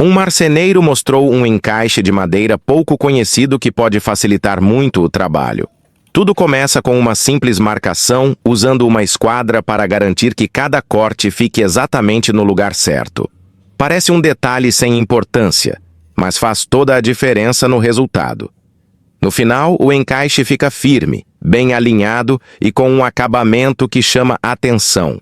Um marceneiro mostrou um encaixe de madeira pouco conhecido que pode facilitar muito o trabalho. Tudo começa com uma simples marcação, usando uma esquadra para garantir que cada corte fique exatamente no lugar certo. Parece um detalhe sem importância, mas faz toda a diferença no resultado. No final, o encaixe fica firme, bem alinhado e com um acabamento que chama atenção.